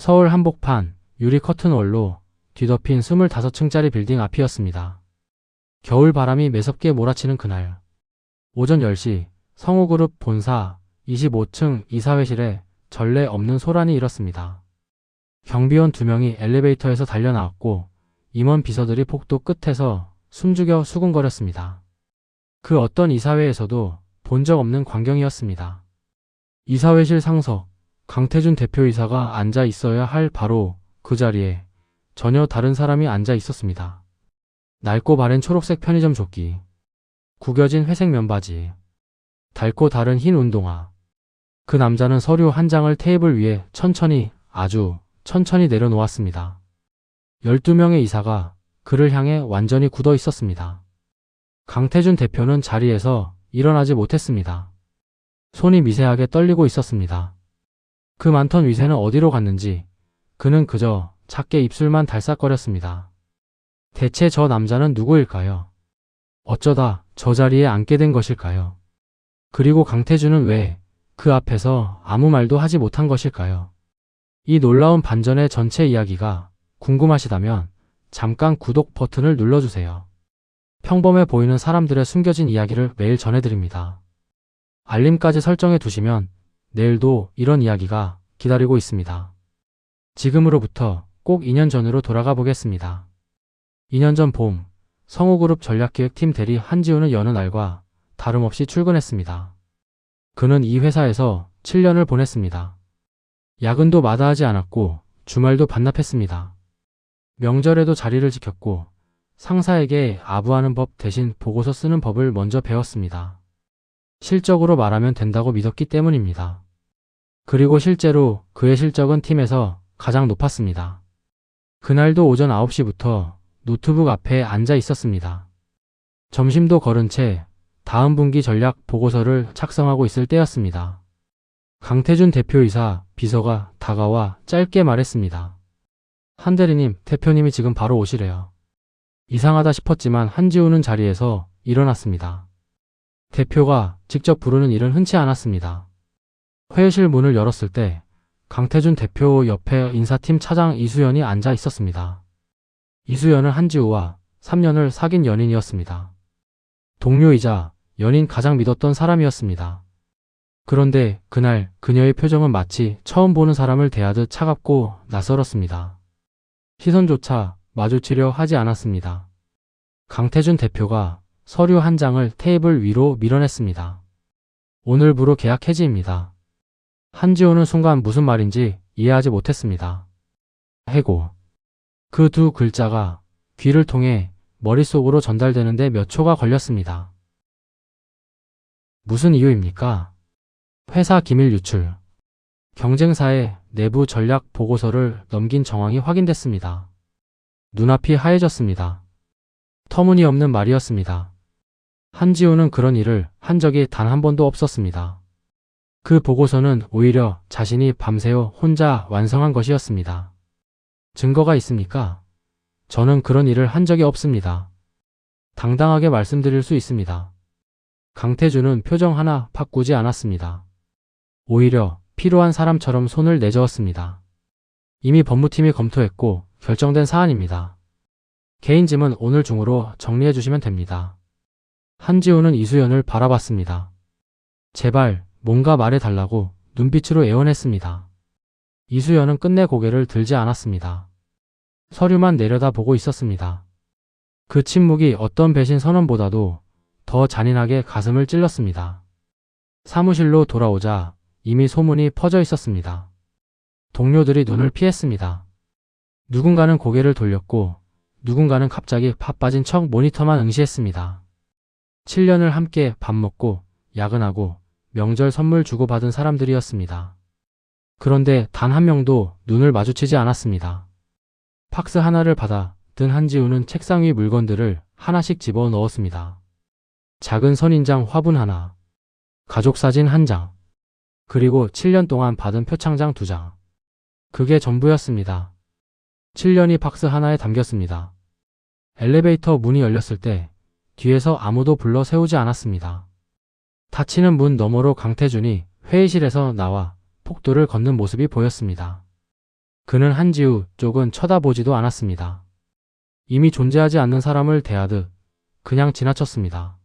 서울 한복판 유리 커튼월로 뒤덮인 25층짜리 빌딩 앞이었습니다. 겨울 바람이 매섭게 몰아치는 그날 오전 10시 성우그룹 본사 25층 이사회실에 전례 없는 소란이 일었습니다. 경비원 2명이 엘리베이터에서 달려나왔고 임원 비서들이 복도 끝에서 숨죽여 수군거렸습니다. 그 어떤 이사회에서도 본 적 없는 광경이었습니다. 이사회실 상석, 강태준 대표이사가 앉아 있어야 할 바로 그 자리에 전혀 다른 사람이 앉아 있었습니다. 낡고 바랜 초록색 편의점 조끼, 구겨진 회색 면바지, 닳고 다른 흰 운동화. 그 남자는 서류 한 장을 테이블 위에 아주 천천히 내려놓았습니다. 12명의 이사가 그를 향해 완전히 굳어 있었습니다. 강태준 대표는 자리에서 일어나지 못했습니다. 손이 미세하게 떨리고 있었습니다. 그 많던 위세는 어디로 갔는지 그는 그저 작게 입술만 달싹거렸습니다. 대체 저 남자는 누구일까요? 어쩌다 저 자리에 앉게 된 것일까요? 그리고 강태준은 왜 그 앞에서 아무 말도 하지 못한 것일까요? 이 놀라운 반전의 전체 이야기가 궁금하시다면 잠깐 구독 버튼을 눌러주세요. 평범해 보이는 사람들의 숨겨진 이야기를 매일 전해드립니다. 알림까지 설정해 두시면 내일도 이런 이야기가 기다리고 있습니다. 지금으로부터 꼭 2년 전으로 돌아가 보겠습니다. 2년 전 봄, 성우그룹 전략기획팀 대리 한지우는 여느 날과 다름없이 출근했습니다. 그는 이 회사에서 7년을 보냈습니다. 야근도 마다하지 않았고 주말도 반납했습니다. 명절에도 자리를 지켰고 상사에게 아부하는 법 대신 보고서 쓰는 법을 먼저 배웠습니다. 실적으로 말하면 된다고 믿었기 때문입니다. 그리고 실제로 그의 실적은 팀에서 가장 높았습니다. 그날도 오전 9시부터 노트북 앞에 앉아 있었습니다. 점심도 거른 채 다음 분기 전략 보고서를 작성하고 있을 때였습니다. 강태준 대표이사 비서가 다가와 짧게 말했습니다. 한 대리님, 대표님이 지금 바로 오시래요. 이상하다 싶었지만 한지우는 자리에서 일어났습니다. 대표가 직접 부르는 일은 흔치 않았습니다. 회의실 문을 열었을 때 강태준 대표 옆에 인사팀 차장 이수연이 앉아 있었습니다. 이수연은 한지우와 3년을 사귄 연인이었습니다. 동료이자 연인 가장 믿었던 사람이었습니다. 그런데 그날 그녀의 표정은 마치 처음 보는 사람을 대하듯 차갑고 낯설었습니다. 시선조차 마주치려 하지 않았습니다. 강태준 대표가 서류 한 장을 테이블 위로 밀어냈습니다. 오늘부로 계약 해지입니다. 한지호는 순간 무슨 말인지 이해하지 못했습니다. 해고. 그 두 글자가 귀를 통해 머릿속으로 전달되는데 몇 초가 걸렸습니다. 무슨 이유입니까? 회사 기밀 유출. 경쟁사의 내부 전략 보고서를 넘긴 정황이 확인됐습니다. 눈앞이 하얘졌습니다. 터무니없는 말이었습니다. 한지우는 그런 일을 한 적이 단 한 번도 없었습니다. 그 보고서는 오히려 자신이 밤새워 혼자 완성한 것이었습니다. 증거가 있습니까? 저는 그런 일을 한 적이 없습니다. 당당하게 말씀드릴 수 있습니다. 강태준은 표정 하나 바꾸지 않았습니다. 오히려 필요한 사람처럼 손을 내저었습니다. 이미 법무팀이 검토했고 결정된 사안입니다. 개인 짐은 오늘 중으로 정리해 주시면 됩니다. 한지우는 이수연을 바라봤습니다. 제발 뭔가 말해달라고 눈빛으로 애원했습니다. 이수연은 끝내 고개를 들지 않았습니다. 서류만 내려다보고 있었습니다. 그 침묵이 어떤 배신 선언보다도 더 잔인하게 가슴을 찔렀습니다. 사무실로 돌아오자 이미 소문이 퍼져 있었습니다. 동료들이 눈을 피했습니다. 누군가는 고개를 돌렸고 누군가는 갑자기 파 빠진 척 모니터만 응시했습니다. 7년을 함께 밥 먹고 야근하고 명절 선물 주고받은 사람들이었습니다. 그런데 단 한 명도 눈을 마주치지 않았습니다. 팍스 하나를 받아 든 한지우는 책상 위 물건들을 하나씩 집어 넣었습니다. 작은 선인장 화분 하나, 가족사진 한 장, 그리고 7년 동안 받은 표창장 2장. 그게 전부였습니다. 7년이 박스 하나에 담겼습니다. 엘리베이터 문이 열렸을 때 뒤에서 아무도 불러 세우지 않았습니다. 닫히는 문 너머로 강태준이 회의실에서 나와 폭도를 걷는 모습이 보였습니다. 그는 한지우 쪽은 쳐다보지도 않았습니다. 이미 존재하지 않는 사람을 대하듯 그냥 지나쳤습니다.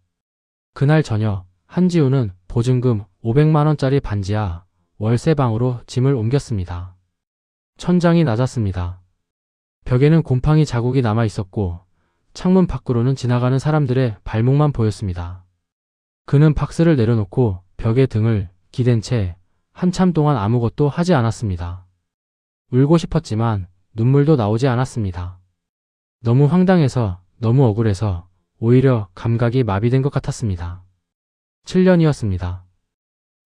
그날 저녁 한지우는 보증금 500만 원짜리 반지하 월세방으로 짐을 옮겼습니다. 천장이 낮았습니다. 벽에는 곰팡이 자국이 남아 있었고 창문 밖으로는 지나가는 사람들의 발목만 보였습니다. 그는 박스를 내려놓고 벽에 등을 기댄 채 한참 동안 아무것도 하지 않았습니다. 울고 싶었지만 눈물도 나오지 않았습니다. 너무 황당해서, 너무 억울해서 오히려 감각이 마비된 것 같았습니다. 7년이었습니다.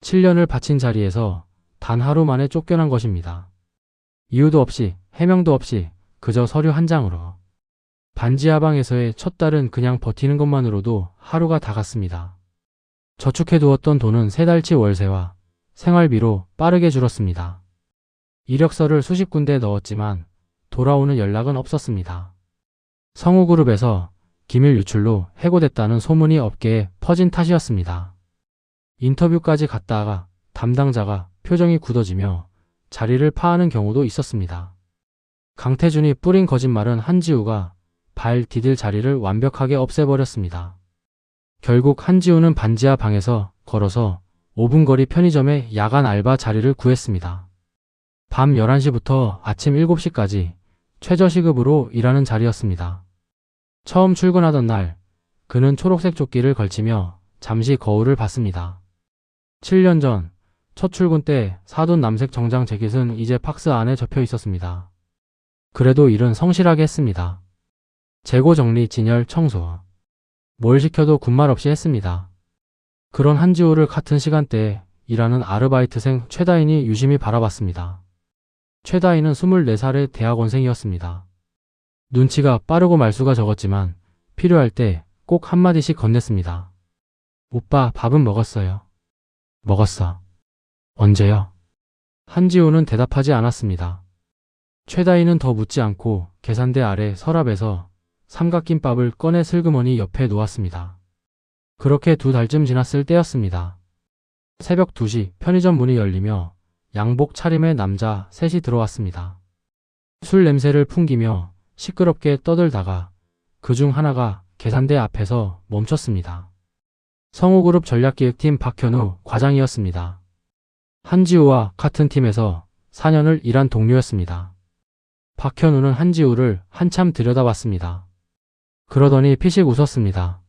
7년을 바친 자리에서 단 하루 만에 쫓겨난 것입니다. 이유도 없이, 해명도 없이 그저 서류 한 장으로. 반지하방에서의 첫 달은 그냥 버티는 것만으로도 하루가 다 갔습니다. 저축해두었던 돈은 3달치 월세와 생활비로 빠르게 줄었습니다. 이력서를 수십 군데 넣었지만 돌아오는 연락은 없었습니다. 성우그룹에서 기밀 유출로 해고됐다는 소문이 업계에 퍼진 탓이었습니다. 인터뷰까지 갔다가 담당자가 표정이 굳어지며 자리를 파하는 경우도 있었습니다. 강태준이 뿌린 거짓말은 한지우가 발 디딜 자리를 완벽하게 없애버렸습니다. 결국 한지우는 반지하 방에서 걸어서 5분 거리 편의점에 야간 알바 자리를 구했습니다. 밤 11시부터 아침 7시까지 최저시급으로 일하는 자리였습니다. 처음 출근하던 날 그는 초록색 조끼를 걸치며 잠시 거울을 봤습니다. 7년 전 첫 출근 때 사돈 남색 정장 재킷은 이제 박스 안에 접혀 있었습니다. 그래도 일은 성실하게 했습니다. 재고 정리, 진열, 청소. 뭘 시켜도 군말 없이 했습니다. 그런 한지우를 같은 시간대에 일하는 아르바이트생 최다인이 유심히 바라봤습니다. 최다인은 24살의 대학원생이었습니다. 눈치가 빠르고 말수가 적었지만 필요할 때 꼭 한마디씩 건넸습니다. 오빠, 밥은 먹었어요. 먹었어. 언제요? 한지우는 대답하지 않았습니다. 최다인은 더 묻지 않고 계산대 아래 서랍에서 삼각김밥을 꺼내 슬그머니 옆에 놓았습니다. 그렇게 2달쯤 지났을 때였습니다. 새벽 2시 편의점 문이 열리며 양복 차림의 남자 셋이 들어왔습니다. 술 냄새를 풍기며 시끄럽게 떠들다가 그중 하나가 계산대 앞에서 멈췄습니다. 성우그룹 전략기획팀 박현우 과장이었습니다. 한지우와 같은 팀에서 4년을 일한 동료였습니다. 박현우는 한지우를 한참 들여다봤습니다. 그러더니 피식 웃었습니다.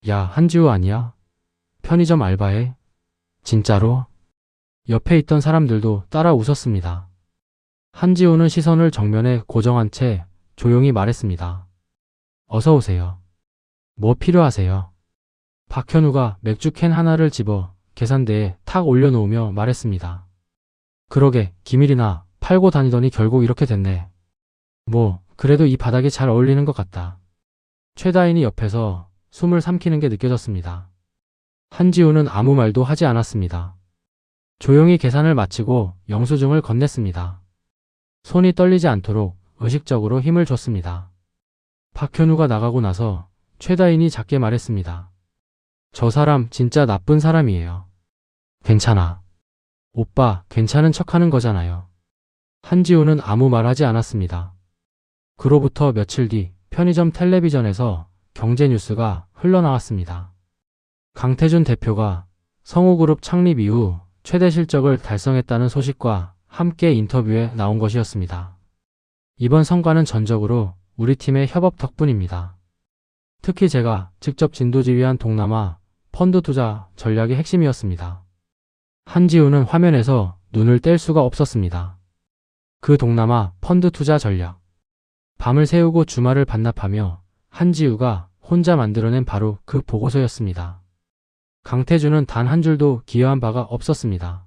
야, 한지우 아니야? 편의점 알바해? 진짜로? 옆에 있던 사람들도 따라 웃었습니다. 한지우는 시선을 정면에 고정한 채 조용히 말했습니다. 어서 오세요. 뭐 필요하세요? 박현우가 맥주캔 하나를 집어 계산대에 탁 올려놓으며 말했습니다. 그러게, 기밀이나 팔고 다니더니 결국 이렇게 됐네. 뭐 그래도 이 바닥이 잘 어울리는 것 같다. 최다인이 옆에서 숨을 삼키는 게 느껴졌습니다. 한지우는 아무 말도 하지 않았습니다. 조용히 계산을 마치고 영수증을 건넸습니다. 손이 떨리지 않도록 의식적으로 힘을 줬습니다. 박현우가 나가고 나서 최다인이 작게 말했습니다. 저 사람 진짜 나쁜 사람이에요. 괜찮아. 오빠, 괜찮은 척하는 거잖아요. 한지우는 아무 말 하지 않았습니다. 그로부터 며칠 뒤 편의점 텔레비전에서 경제 뉴스가 흘러나왔습니다. 강태준 대표가 성우그룹 창립 이후 최대 실적을 달성했다는 소식과 함께 인터뷰에 나온 것이었습니다. 이번 성과는 전적으로 우리 팀의 협업 덕분입니다. 특히 제가 직접 진두지휘한 동남아 펀드 투자 전략이 핵심이었습니다. 한지우는 화면에서 눈을 뗄 수가 없었습니다. 그 동남아 펀드 투자 전략. 밤을 새우고 주말을 반납하며 한지우가 혼자 만들어낸 바로 그 보고서였습니다. 강태준은 단 한 줄도 기여한 바가 없었습니다.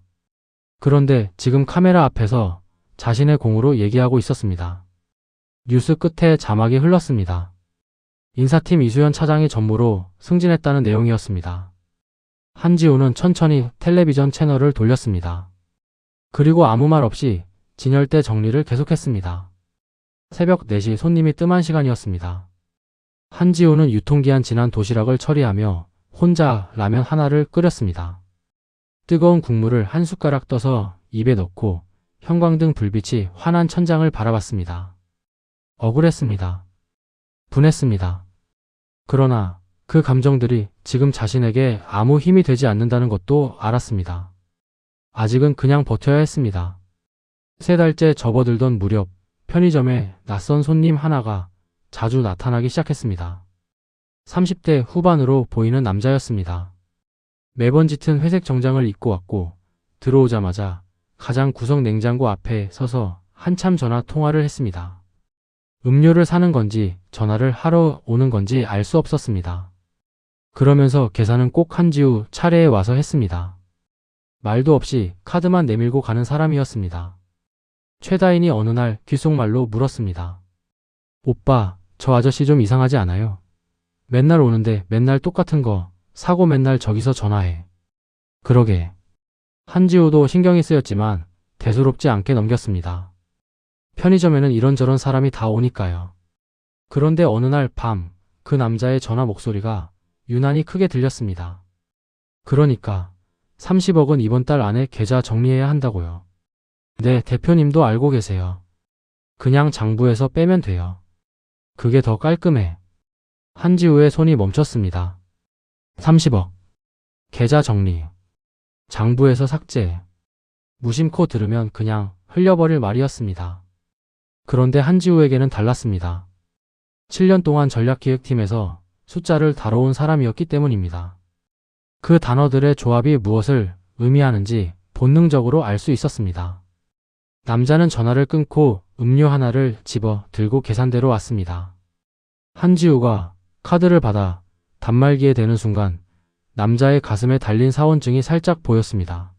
그런데 지금 카메라 앞에서 자신의 공으로 얘기하고 있었습니다. 뉴스 끝에 자막이 흘렀습니다. 인사팀 이수연 차장이 전무로 승진했다는 내용이었습니다. 한지우는 천천히 텔레비전 채널을 돌렸습니다. 그리고 아무 말 없이 진열대 정리를 계속했습니다. 새벽 4시 손님이 뜸한 시간이었습니다. 한지우는 유통기한 지난 도시락을 처리하며 혼자 라면 하나를 끓였습니다. 뜨거운 국물을 한 숟가락 떠서 입에 넣고 형광등 불빛이 환한 천장을 바라봤습니다. 억울했습니다. 분했습니다. 그러나 그 감정들이 지금 자신에게 아무 힘이 되지 않는다는 것도 알았습니다. 아직은 그냥 버텨야 했습니다. 3달째 접어들던 무렵 편의점에 낯선 손님 하나가 자주 나타나기 시작했습니다. 30대 후반으로 보이는 남자였습니다. 매번 짙은 회색 정장을 입고 왔고 들어오자마자 가장 구석 냉장고 앞에 서서 한참 전화 통화를 했습니다. 음료를 사는 건지 전화를 하러 오는 건지 알 수 없었습니다. 그러면서 계산은 꼭 한지우 차례에 와서 했습니다. 말도 없이 카드만 내밀고 가는 사람이었습니다. 최다인이 어느 날 귓속말로 물었습니다. 오빠, 저 아저씨 좀 이상하지 않아요? 맨날 오는데 맨날 똑같은 거 사고 맨날 저기서 전화해. 그러게. 한지우도 신경이 쓰였지만 대수롭지 않게 넘겼습니다. 편의점에는 이런저런 사람이 다 오니까요. 그런데 어느 날 밤 그 남자의 전화 목소리가 유난히 크게 들렸습니다. 그러니까 30억은 이번 달 안에 계좌 정리해야 한다고요. 네, 대표님도 알고 계세요. 그냥 장부에서 빼면 돼요. 그게 더 깔끔해. 한지우의 손이 멈췄습니다. 30억. 계좌 정리. 장부에서 삭제. 무심코 들으면 그냥 흘려버릴 말이었습니다. 그런데 한지우에게는 달랐습니다. 7년 동안 전략기획팀에서 숫자를 다뤄온 사람이었기 때문입니다. 그 단어들의 조합이 무엇을 의미하는지 본능적으로 알 수 있었습니다. 남자는 전화를 끊고 음료 하나를 집어 들고 계산대로 왔습니다. 한지우가 카드를 받아 단말기에 대는 순간 남자의 가슴에 달린 사원증이 살짝 보였습니다.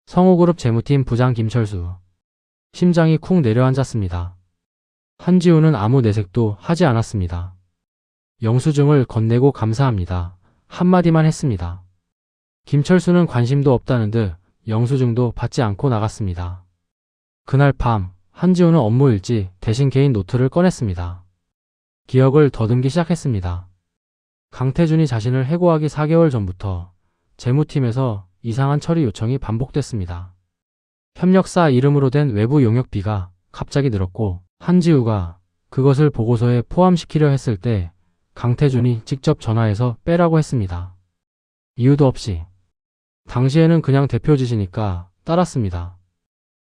성우그룹 재무팀 부장 김철수. 심장이 쿵 내려앉았습니다. 한지우는 아무 내색도 하지 않았습니다. 영수증을 건네고 감사합니다. 한마디만 했습니다. 김철수는 관심도 없다는 듯 영수증도 받지 않고 나갔습니다. 그날 밤 한지우는 업무 일지 대신 개인 노트를 꺼냈습니다. 기억을 더듬기 시작했습니다. 강태준이 자신을 해고하기 4개월 전부터 재무팀에서 이상한 처리 요청이 반복됐습니다. 협력사 이름으로 된 외부 용역비가 갑자기 늘었고 한지우가 그것을 보고서에 포함시키려 했을 때 강태준이 직접 전화해서 빼라고 했습니다. 이유도 없이. 당시에는 그냥 대표 지시니까 따랐습니다.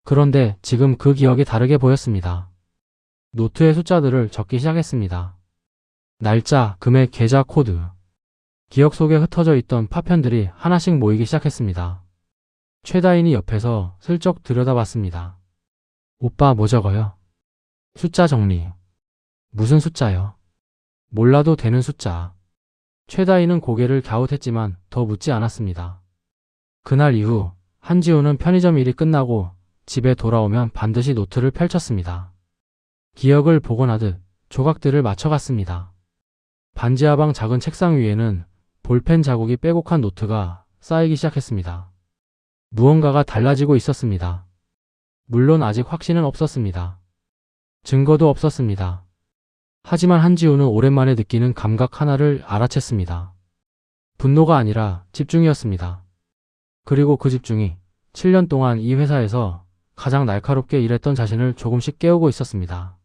그런데 지금 그 기억이 다르게 보였습니다. 노트의 숫자들을 적기 시작했습니다. 날짜, 금액, 계좌, 코드. 기억 속에 흩어져 있던 파편들이 하나씩 모이기 시작했습니다. 최다인이 옆에서 슬쩍 들여다봤습니다. 오빠 뭐 적어요? 숫자 정리. 무슨 숫자요? 몰라도 되는 숫자. 최다인은 고개를 갸웃했지만 더 묻지 않았습니다. 그날 이후 한지우는 편의점 일이 끝나고 집에 돌아오면 반드시 노트를 펼쳤습니다. 기억을 복원하듯 조각들을 맞춰갔습니다. 반지하방 작은 책상 위에는 볼펜 자국이 빼곡한 노트가 쌓이기 시작했습니다. 무언가가 달라지고 있었습니다. 물론 아직 확신은 없었습니다. 증거도 없었습니다. 하지만 한지우는 오랜만에 느끼는 감각 하나를 알아챘습니다. 분노가 아니라 집중이었습니다. 그리고 그 집중이 7년 동안 이 회사에서 가장 날카롭게 일했던 자신을 조금씩 깨우고 있었습니다.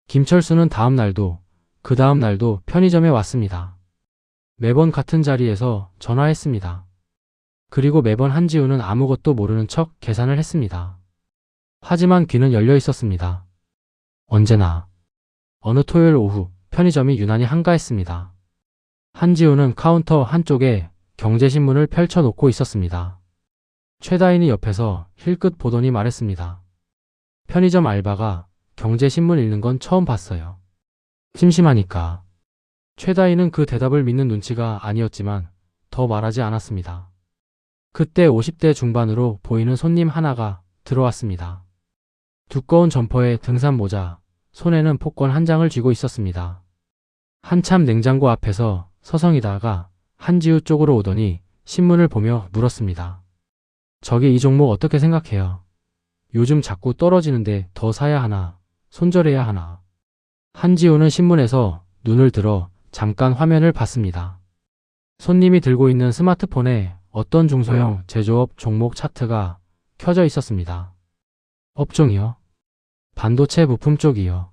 김철수는 다음 날도 그 다음 날도 편의점에 왔습니다. 매번 같은 자리에서 전화했습니다. 그리고 매번 한지우는 아무것도 모르는 척 계산을 했습니다. 하지만 귀는 열려 있었습니다. 언제나. 어느 토요일 오후 편의점이 유난히 한가했습니다. 한지우는 카운터 한쪽에 경제신문을 펼쳐놓고 있었습니다. 최다인이 옆에서 힐끗 보더니 말했습니다. 편의점 알바가 경제신문 읽는 건 처음 봤어요. 심심하니까. 최다인은 그 대답을 믿는 눈치가 아니었지만 더 말하지 않았습니다. 그때 50대 중반으로 보이는 손님 하나가 들어왔습니다. 두꺼운 점퍼에 등산 모자, 손에는 복권 한 장을 쥐고 있었습니다. 한참 냉장고 앞에서 서성이다가 한지우 쪽으로 오더니 신문을 보며 물었습니다. 저기 이 종목 어떻게 생각해요? 요즘 자꾸 떨어지는데 더 사야 하나, 손절해야 하나. 한지우는 신문에서 눈을 들어 잠깐 화면을 봤습니다. 손님이 들고 있는 스마트폰에 어떤 중소형 제조업 종목 차트가 켜져 있었습니다. 업종이요? 반도체 부품 쪽이요.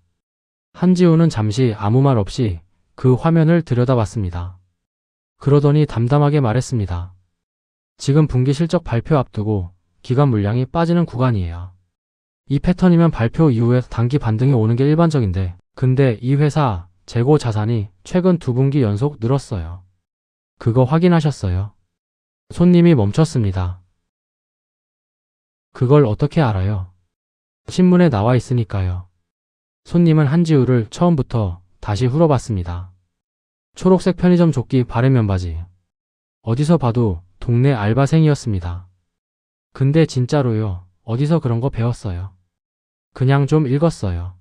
한지우는 잠시 아무 말 없이 그 화면을 들여다봤습니다. 그러더니 담담하게 말했습니다. 지금 분기 실적 발표 앞두고 기관 물량이 빠지는 구간이에요. 이 패턴이면 발표 이후에 단기 반등이 오는 게 일반적인데, 근데 이 회사 재고 자산이 최근 2분기 연속 늘었어요. 그거 확인하셨어요? 손님이 멈췄습니다. 그걸 어떻게 알아요? 신문에 나와 있으니까요. 손님은 한지우를 처음부터 다시 물어봤습니다. 초록색 편의점 조끼 바래면 바지. 어디서 봐도 동네 알바생이었습니다. 근데 진짜로요. 어디서 그런 거 배웠어요? 그냥 좀 읽었어요.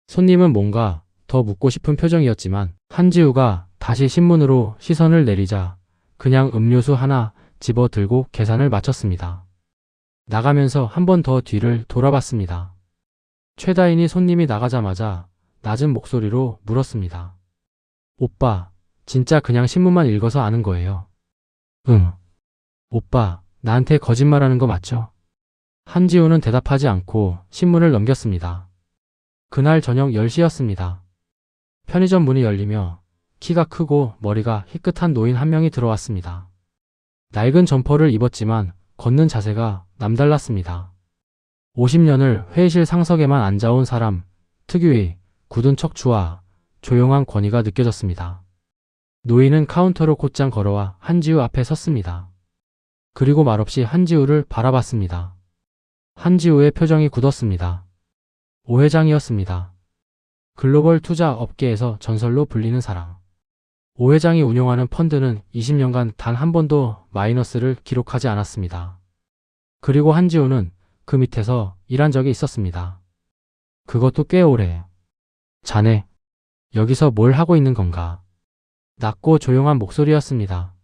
손님은 뭔가 더 묻고 싶은 표정이었지만 한지우가 다시 신문으로 시선을 내리자 그냥 음료수 하나 집어 들고 계산을 마쳤습니다. 나가면서 한 번 더 뒤를 돌아봤습니다. 최다인이 손님이 나가자마자 낮은 목소리로 물었습니다. 오빠, 진짜 그냥 신문만 읽어서 아는 거예요? 응. 오빠, 나한테 거짓말하는 거 맞죠? 한지우는 대답하지 않고 신문을 넘겼습니다. 그날 저녁 10시였습니다. 편의점 문이 열리며 키가 크고 머리가 희끗한 노인 한 명이 들어왔습니다. 낡은 점퍼를 입었지만 걷는 자세가 남달랐습니다. 50년을 회의실 상석에만 앉아온 사람 특유의 굳은 척추와 조용한 권위가 느껴졌습니다. 노인은 카운터로 곧장 걸어와 한지우 앞에 섰습니다. 그리고 말없이 한지우를 바라봤습니다. 한지우의 표정이 굳었습니다. 오 회장이었습니다. 글로벌 투자 업계에서 전설로 불리는 사람. 오 회장이 운용하는 펀드는 20년간 단 한 번도 마이너스를 기록하지 않았습니다. 그리고 한지우는 그 밑에서 일한 적이 있었습니다. 그것도 꽤 오래. 자네, 여기서 뭘 하고 있는 건가? 낮고 조용한 목소리였습니다.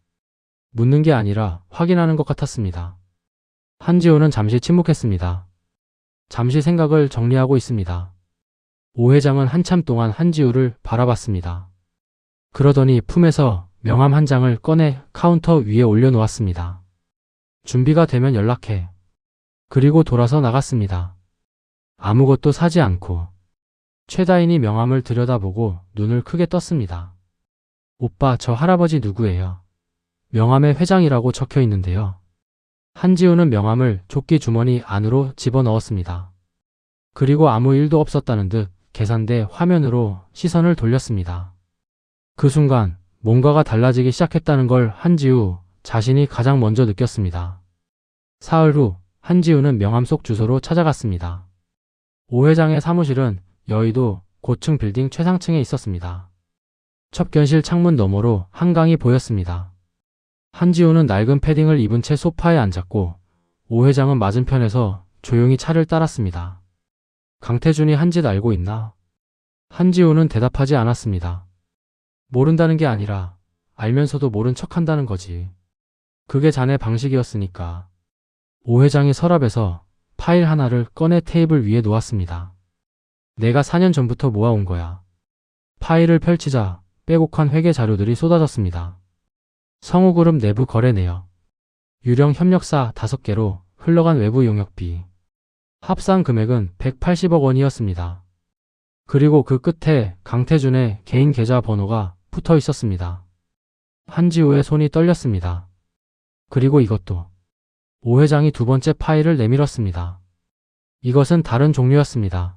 묻는 게 아니라 확인하는 것 같았습니다. 한지우는 잠시 침묵했습니다. 잠시 생각을 정리하고 있습니다. 오 회장은 한참 동안 한지우를 바라봤습니다. 그러더니 품에서 명함 한 장을 꺼내 카운터 위에 올려놓았습니다. 준비가 되면 연락해. 그리고 돌아서 나갔습니다. 아무것도 사지 않고. 최다인이 명함을 들여다보고 눈을 크게 떴습니다. 오빠, 저 할아버지 누구예요? 명함에 회장이라고 적혀 있는데요. 한지우는 명함을 조끼 주머니 안으로 집어넣었습니다. 그리고 아무 일도 없었다는 듯 계산대 화면으로 시선을 돌렸습니다. 그 순간 뭔가가 달라지기 시작했다는 걸 한지우 자신이 가장 먼저 느꼈습니다. 사흘 후 한지우는 명함 속 주소로 찾아갔습니다. 오 회장의 사무실은 여의도 고층 빌딩 최상층에 있었습니다. 첩견실 창문 너머로 한강이 보였습니다. 한지우는 낡은 패딩을 입은 채 소파에 앉았고 오 회장은 맞은편에서 조용히 차를 따랐습니다. 강태준이 한 짓 알고 있나? 한지우는 대답하지 않았습니다. 모른다는 게 아니라 알면서도 모른 척한다는 거지. 그게 자네 방식이었으니까. 오 회장이 서랍에서 파일 하나를 꺼내 테이블 위에 놓았습니다. 내가 4년 전부터 모아온 거야. 파일을 펼치자 빼곡한 회계 자료들이 쏟아졌습니다. 성우그룹 내부 거래 내역, 유령 협력사 5개로 흘러간 외부 용역비, 합산 금액은 180억 원이었습니다. 그리고 그 끝에 강태준의 개인 계좌 번호가 붙어 있었습니다. 한지우의 손이 떨렸습니다. 그리고 이것도. 오 회장이 두 번째 파일을 내밀었습니다. 이것은 다른 종류였습니다.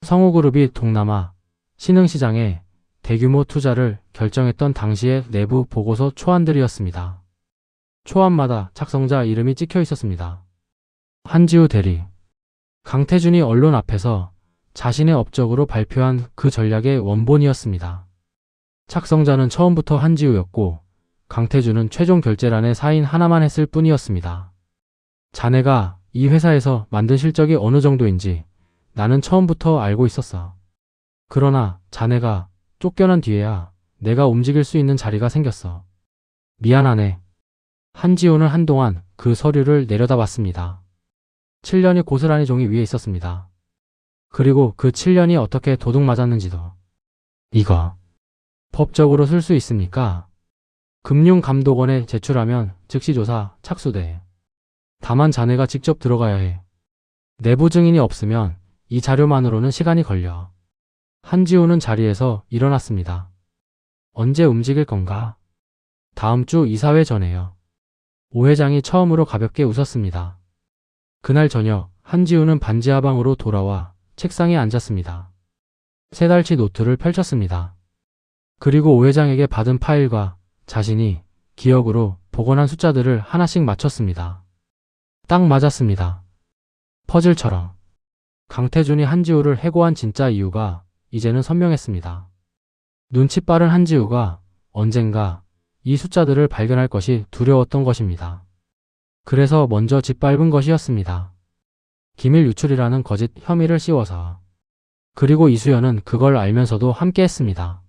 성우그룹이 동남아 신흥시장에 대규모 투자를 결정했던 당시의 내부 보고서 초안들이었습니다. 초안마다 작성자 이름이 찍혀 있었습니다. 한지우 대리. 강태준이 언론 앞에서 자신의 업적으로 발표한 그 전략의 원본이었습니다. 작성자는 처음부터 한지우였고 강태준은 최종 결제란에 사인 하나만 했을 뿐이었습니다. 자네가 이 회사에서 만든 실적이 어느 정도인지 나는 처음부터 알고 있었어. 그러나 자네가 쫓겨난 뒤에야 내가 움직일 수 있는 자리가 생겼어. 미안하네. 한지우는 한동안 그 서류를 내려다봤습니다. 7년이 고스란히 종이 위에 있었습니다. 그리고 그 7년이 어떻게 도둑 맞았는지도. 이거 법적으로 쓸 수 있습니까? 금융감독원에 제출하면 즉시 조사 착수돼. 다만 자네가 직접 들어가야 해. 내부 증인이 없으면 이 자료만으로는 시간이 걸려. 한지우는 자리에서 일어났습니다. 언제 움직일 건가? 다음 주 이사회 전에요. 오 회장이 처음으로 가볍게 웃었습니다. 그날 저녁 한지우는 반지하방으로 돌아와 책상에 앉았습니다. 3달치 노트를 펼쳤습니다. 그리고 오 회장에게 받은 파일과 자신이 기억으로 복원한 숫자들을 하나씩 맞췄습니다. 딱 맞았습니다. 퍼즐처럼. 강태준이 한지우를 해고한 진짜 이유가 이제는 선명했습니다. 눈치 빠른 한지우가 언젠가 이 숫자들을 발견할 것이 두려웠던 것입니다. 그래서 먼저 짓밟은 것이었습니다. 기밀 유출이라는 거짓 혐의를 씌워서. 그리고 이수연은 그걸 알면서도 함께했습니다.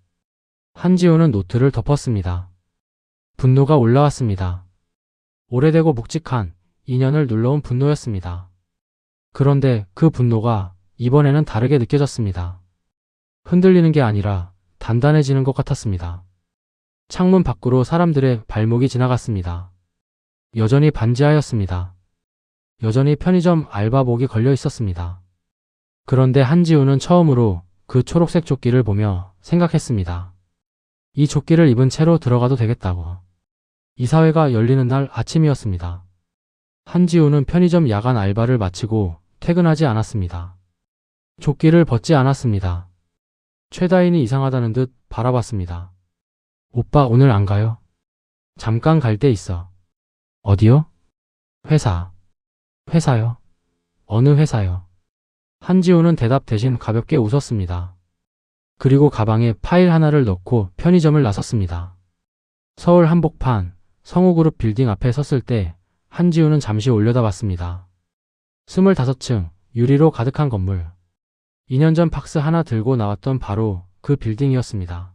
한지우는 노트를 덮었습니다. 분노가 올라왔습니다. 오래되고 묵직한 인연을 눌러온 분노였습니다. 그런데 그 분노가 이번에는 다르게 느껴졌습니다. 흔들리는 게 아니라 단단해지는 것 같았습니다. 창문 밖으로 사람들의 발목이 지나갔습니다. 여전히 반지하였습니다. 여전히 편의점 알바복이 걸려 있었습니다. 그런데 한지우는 처음으로 그 초록색 조끼를 보며 생각했습니다. 이 조끼를 입은 채로 들어가도 되겠다고. 이사회가 열리는 날 아침이었습니다. 한지우는 편의점 야간 알바를 마치고 퇴근하지 않았습니다. 조끼를 벗지 않았습니다. 최다인이 이상하다는 듯 바라봤습니다. 오빠 오늘 안 가요? 잠깐 갈 데 있어. 어디요? 회사. 회사요? 어느 회사요? 한지우는 대답 대신 가볍게 웃었습니다. 그리고 가방에 파일 하나를 넣고 편의점을 나섰습니다. 서울 한복판 성우그룹 빌딩 앞에 섰을 때 한지우는 잠시 올려다봤습니다. 25층 유리로 가득한 건물. 2년 전 팍스 하나 들고 나왔던 바로 그 빌딩이었습니다.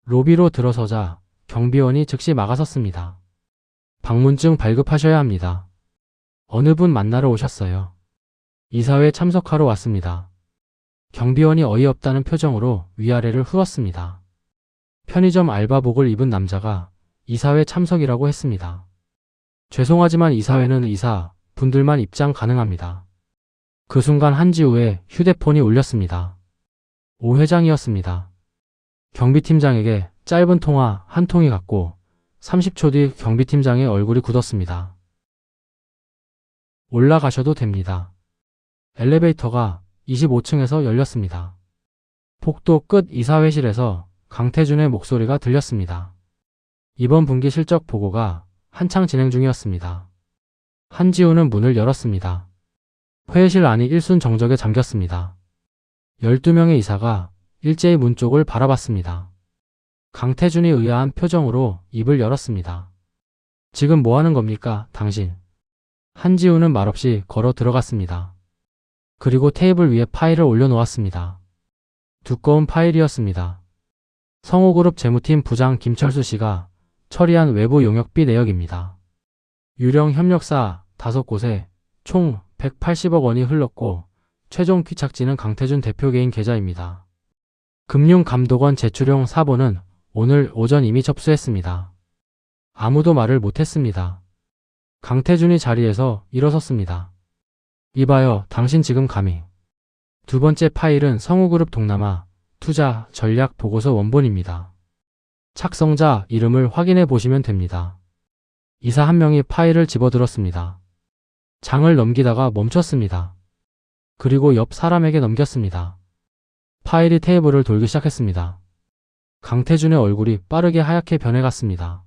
로비로 들어서자 경비원이 즉시 막아섰습니다. 방문증 발급하셔야 합니다. 어느 분 만나러 오셨어요? 이사회에 참석하러 왔습니다. 경비원이 어이없다는 표정으로 위아래를 후었습니다. 편의점 알바복을 입은 남자가 이사회 참석이라고 했습니다. 죄송하지만 이사회는 이사 분들만 입장 가능합니다. 그 순간 한지우의 휴대폰이 울렸습니다. 오 회장이었습니다. 경비팀장에게 짧은 통화 한 통이 갔고 30초 뒤 경비팀장의 얼굴이 굳었습니다. 올라가셔도 됩니다. 엘리베이터가 25층에서 열렸습니다. 복도 끝 이사회실에서 강태준의 목소리가 들렸습니다. 이번 분기 실적 보고가 한창 진행 중이었습니다. 한지우는 문을 열었습니다. 회의실 안이 일순 정적에 잠겼습니다. 12명의 이사가 일제히 문 쪽을 바라봤습니다. 강태준이 의아한 표정으로 입을 열었습니다. 지금 뭐 하는 겁니까, 당신? 한지우는 말없이 걸어 들어갔습니다. 그리고 테이블 위에 파일을 올려놓았습니다. 두꺼운 파일이었습니다. 성우그룹 재무팀 부장 김철수 씨가 처리한 외부 용역비 내역입니다. 유령 협력사 5곳에 총 180억 원이 흘렀고 최종 귀착지는 강태준 대표 개인 계좌입니다. 금융감독원 제출용 사본은 오늘 오전 이미 접수했습니다. 아무도 말을 못했습니다. 강태준이 자리에서 일어섰습니다. 이봐요, 당신 지금 감히. 두 번째 파일은 성우그룹 동남아 투자 전략 보고서 원본입니다. 착성자 이름을 확인해 보시면 됩니다. 이사 한 명이 파일을 집어들었습니다. 장을 넘기다가 멈췄습니다. 그리고 옆 사람에게 넘겼습니다. 파일이 테이블을 돌기 시작했습니다. 강태준의 얼굴이 빠르게 하얗게 변해갔습니다.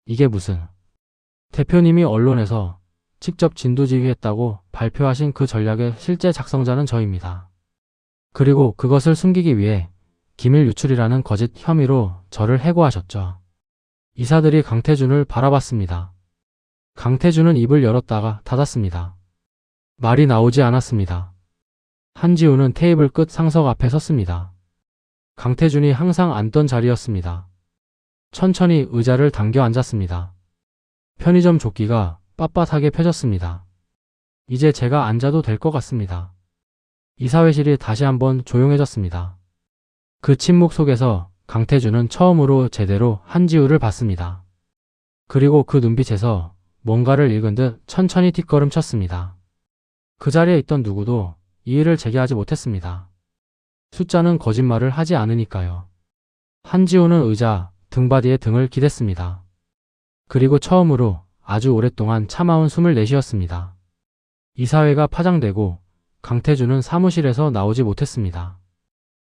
이게 무슨... 대표님이 언론에서 직접 진두지휘했다고 발표하신 그 전략의 실제 작성자는 저입니다. 그리고 그것을 숨기기 위해 기밀 유출이라는 거짓 혐의로 저를 해고하셨죠. 이사들이 강태준을 바라봤습니다. 강태준은 입을 열었다가 닫았습니다. 말이 나오지 않았습니다. 한지우는 테이블 끝 상석 앞에 섰습니다. 강태준이 항상 앉던 자리였습니다. 천천히 의자를 당겨 앉았습니다. 편의점 조끼가 빳빳하게 펴졌습니다. 이제 제가 앉아도 될 것 같습니다. 이사회실이 다시 한번 조용해졌습니다. 그 침묵 속에서 강태준은 처음으로 제대로 한지우를 봤습니다. 그리고 그 눈빛에서 뭔가를 읽은 듯 천천히 뒷걸음 쳤습니다. 그 자리에 있던 누구도 이의를 제기하지 못했습니다. 숫자는 거짓말을 하지 않으니까요. 한지우는 의자, 등받이에 등을 기댔습니다. 그리고 처음으로 아주 오랫동안 참아온 숨을 내쉬었습니다. 이사회가 파장되고 강태준은 사무실에서 나오지 못했습니다.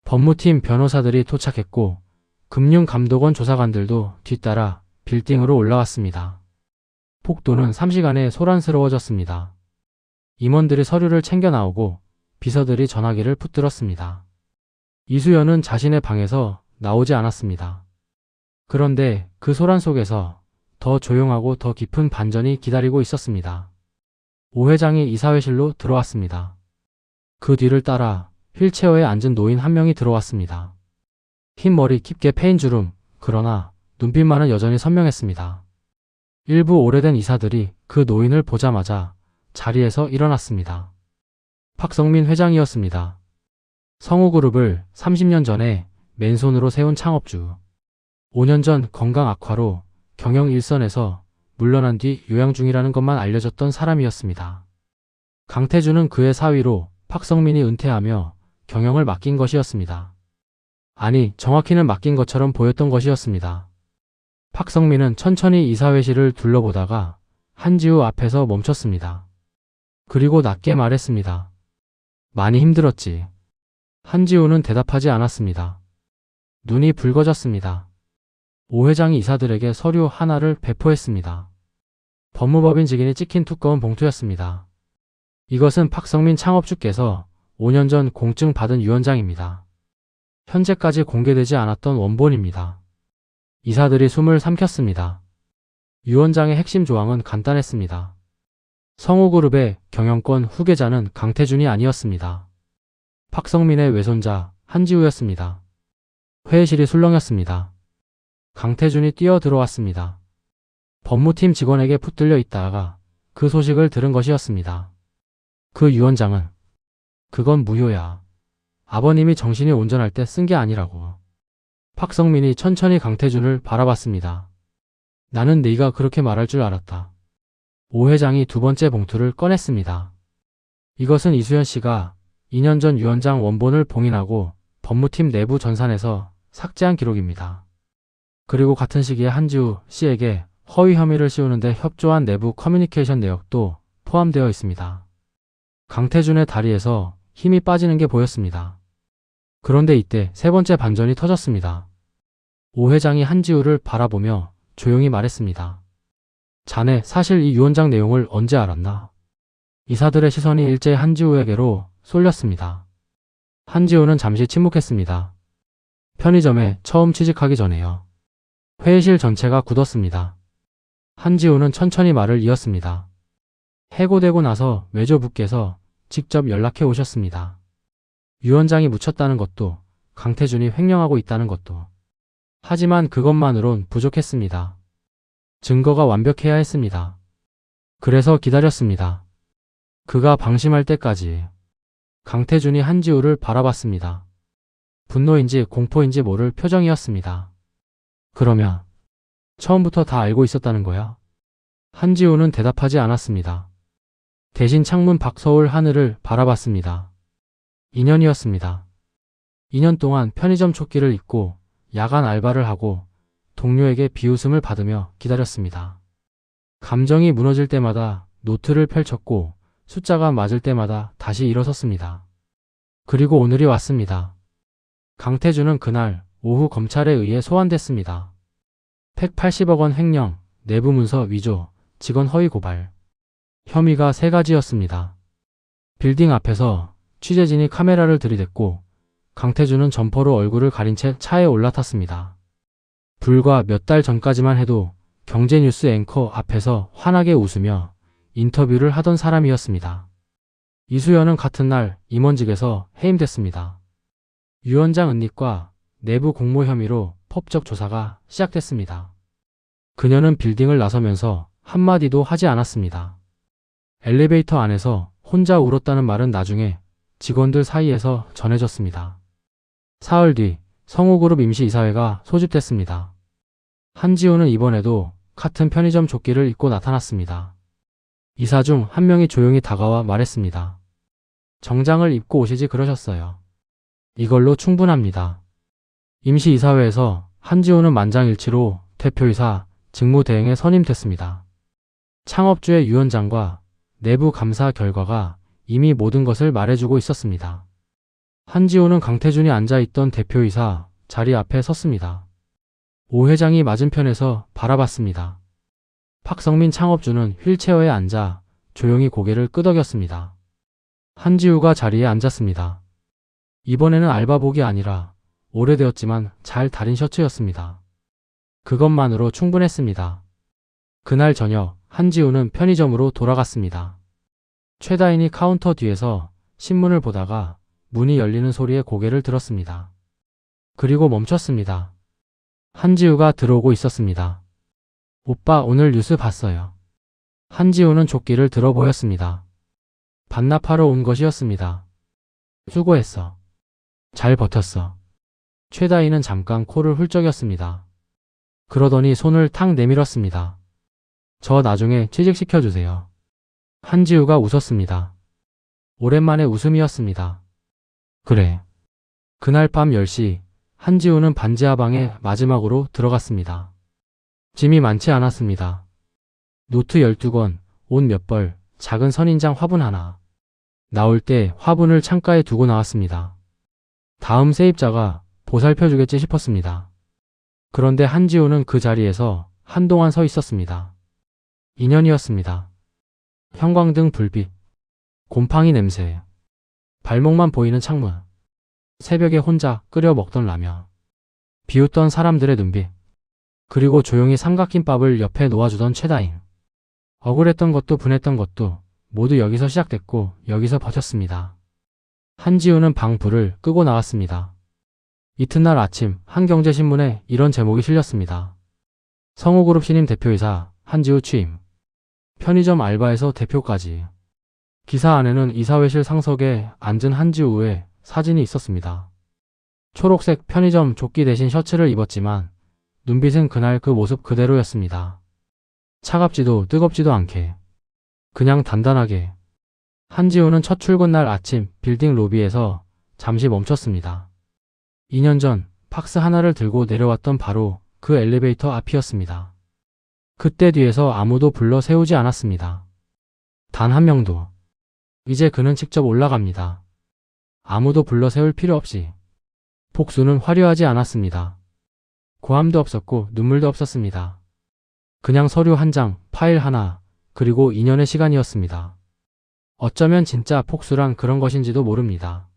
법무팀 변호사들이 도착했고 금융감독원 조사관들도 뒤따라 빌딩으로 올라왔습니다. 폭도는 3시간에 소란스러워졌습니다. 임원들이 서류를 챙겨 나오고 비서들이 전화기를 붙들었습니다. 이수연은 자신의 방에서 나오지 않았습니다. 그런데 그 소란 속에서 더 조용하고 더 깊은 반전이 기다리고 있었습니다. 오 회장이 이사회실로 들어왔습니다. 그 뒤를 따라 휠체어에 앉은 노인 한 명이 들어왔습니다. 흰 머리 깊게 패인 주름, 그러나 눈빛만은 여전히 선명했습니다. 일부 오래된 이사들이 그 노인을 보자마자 자리에서 일어났습니다. 박성민 회장이었습니다. 성우그룹을 30년 전에 맨손으로 세운 창업주. 5년 전 건강 악화로 경영 일선에서 물러난 뒤 요양 중이라는 것만 알려졌던 사람이었습니다. 강태준은 그의 사위로 박성민이 은퇴하며 경영을 맡긴 것이었습니다. 아니, 정확히는 맡긴 것처럼 보였던 것이었습니다. 박성민은 천천히 이사회실을 둘러보다가 한지우 앞에서 멈췄습니다. 그리고 낮게 말했습니다. 많이 힘들었지. 한지우는 대답하지 않았습니다. 눈이 붉어졌습니다. 오 회장이 이사들에게 서류 하나를 배포했습니다. 법무법인 직인이 찍힌 두꺼운 봉투였습니다. 이것은 박성민 창업주께서 5년 전 공증 받은 유언장입니다. 현재까지 공개되지 않았던 원본입니다. 이사들이 숨을 삼켰습니다. 유언장의 핵심 조항은 간단했습니다. 성우그룹의 경영권 후계자는 강태준이 아니었습니다. 박성민의 외손자 한지우였습니다. 회의실이 술렁였습니다. 강태준이 뛰어 들어왔습니다. 법무팀 직원에게 붙들려 있다가 그 소식을 들은 것이었습니다. 그 유언장은 그건 무효야. 아버님이 정신이 온전할 때 쓴 게 아니라고. 박성민이 천천히 강태준을 바라봤습니다. 나는 네가 그렇게 말할 줄 알았다. 오 회장이 두 번째 봉투를 꺼냈습니다. 이것은 이수연 씨가 2년 전 유언장 원본을 봉인하고 법무팀 내부 전산에서 삭제한 기록입니다. 그리고 같은 시기에 한지우 씨에게 허위 혐의를 씌우는데 협조한 내부 커뮤니케이션 내역도 포함되어 있습니다. 강태준의 다리에서 힘이 빠지는 게 보였습니다. 그런데 이때 세 번째 반전이 터졌습니다. 오 회장이 한지우를 바라보며 조용히 말했습니다. 자네 사실 이 유언장 내용을 언제 알았나? 이사들의 시선이 일제히 한지우에게로 쏠렸습니다. 한지우는 잠시 침묵했습니다. 편의점에 처음 취직하기 전에요. 회의실 전체가 굳었습니다. 한지우는 천천히 말을 이었습니다. 해고되고 나서 외조부께서 직접 연락해 오셨습니다. 유언장이 묻혔다는 것도 강태준이 횡령하고 있다는 것도. 하지만 그것만으론 부족했습니다. 증거가 완벽해야 했습니다. 그래서 기다렸습니다. 그가 방심할 때까지. 강태준이 한지우를 바라봤습니다. 분노인지 공포인지 모를 표정이었습니다. 그러면 처음부터 다 알고 있었다는 거야? 한지우는 대답하지 않았습니다. 대신 창문 밖 서울 하늘을 바라봤습니다. 2년이었습니다. 2년 동안 편의점 조끼를 입고 야간 알바를 하고 동료에게 비웃음을 받으며 기다렸습니다. 감정이 무너질 때마다 노트를 펼쳤고 숫자가 맞을 때마다 다시 일어섰습니다. 그리고 오늘이 왔습니다. 강태준은 그날 오후 검찰에 의해 소환됐습니다. 180억 원 횡령, 내부 문서 위조, 직원 허위 고발. 혐의가 세 가지였습니다. 빌딩 앞에서 취재진이 카메라를 들이댔고 강태준은 점퍼로 얼굴을 가린 채 차에 올라탔습니다. 불과 몇 달 전까지만 해도 경제뉴스 앵커 앞에서 환하게 웃으며 인터뷰를 하던 사람이었습니다. 이수연은 같은 날 임원직에서 해임됐습니다. 유언장 은닉과 내부 공모 혐의로 법적 조사가 시작됐습니다. 그녀는 빌딩을 나서면서 한마디도 하지 않았습니다. 엘리베이터 안에서 혼자 울었다는 말은 나중에 직원들 사이에서 전해졌습니다. 사흘 뒤 성우그룹 임시이사회가 소집됐습니다. 한지우는 이번에도 같은 편의점 조끼를 입고 나타났습니다. 이사 중 한 명이 조용히 다가와 말했습니다. 정장을 입고 오시지 그러셨어요. 이걸로 충분합니다. 임시이사회에서 한지호는 만장일치로 대표이사 직무대행에 선임됐습니다. 창업주의 유연장과 내부 감사 결과가 이미 모든 것을 말해주고 있었습니다. 한지호는 강태준이 앉아있던 대표이사 자리 앞에 섰습니다. 오 회장이 맞은편에서 바라봤습니다. 박성민 창업주는 휠체어에 앉아 조용히 고개를 끄덕였습니다. 한지우가 자리에 앉았습니다. 이번에는 알바복이 아니라 오래되었지만 잘 다린 셔츠였습니다. 그것만으로 충분했습니다. 그날 저녁 한지우는 편의점으로 돌아갔습니다. 최다인이 카운터 뒤에서 신문을 보다가 문이 열리는 소리에 고개를 들었습니다. 그리고 멈췄습니다. 한지우가 들어오고 있었습니다. 오빠 오늘 뉴스 봤어요. 한지우는 조끼를 들어 보였습니다. 반납하러 온 것이었습니다. 수고했어. 잘 버텼어. 최다희는 잠깐 코를 훌쩍였습니다. 그러더니 손을 탁 내밀었습니다. 저 나중에 취직시켜주세요. 한지우가 웃었습니다. 오랜만에 웃음이었습니다. 그래. 그날 밤 10시 한지우는 반지하방에 마지막으로 들어갔습니다. 짐이 많지 않았습니다. 노트 12권, 옷 몇 벌, 작은 선인장 화분 하나. 나올 때 화분을 창가에 두고 나왔습니다. 다음 세입자가 보살펴주겠지 싶었습니다. 그런데 한지우는 그 자리에서 한동안 서 있었습니다. 2년이었습니다. 형광등 불빛, 곰팡이 냄새, 발목만 보이는 창문, 새벽에 혼자 끓여 먹던 라면, 비웃던 사람들의 눈빛, 그리고 조용히 삼각김밥을 옆에 놓아주던 최다인. 억울했던 것도 분했던 것도 모두 여기서 시작됐고 여기서 버텼습니다. 한지우는 방 불을 끄고 나왔습니다. 이튿날 아침 한 경제신문에 이런 제목이 실렸습니다. 성우그룹 신임 대표이사 한지우 취임. 편의점 알바에서 대표까지. 기사 안에는 이사회실 상석에 앉은 한지우의 사진이 있었습니다. 초록색 편의점 조끼 대신 셔츠를 입었지만 눈빛은 그날 그 모습 그대로였습니다. 차갑지도 뜨겁지도 않게. 그냥 단단하게. 한지우는 첫 출근 날 아침 빌딩 로비에서 잠시 멈췄습니다. 2년 전 팍스 하나를 들고 내려왔던 바로 그 엘리베이터 앞이었습니다. 그때 뒤에서 아무도 불러 세우지 않았습니다. 단 한 명도. 이제 그는 직접 올라갑니다. 아무도 불러 세울 필요 없이. 복수는 화려하지 않았습니다. 고함도 없었고 눈물도 없었습니다. 그냥 서류 한 장, 파일 하나, 그리고 2년의 시간이었습니다. 어쩌면 진짜 복수란 그런 것인지도 모릅니다.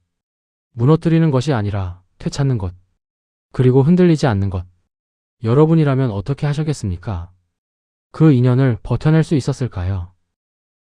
무너뜨리는 것이 아니라 되찾는 것. 그리고 흔들리지 않는 것. 여러분이라면 어떻게 하셨겠습니까? 그 2년을 버텨낼 수 있었을까요?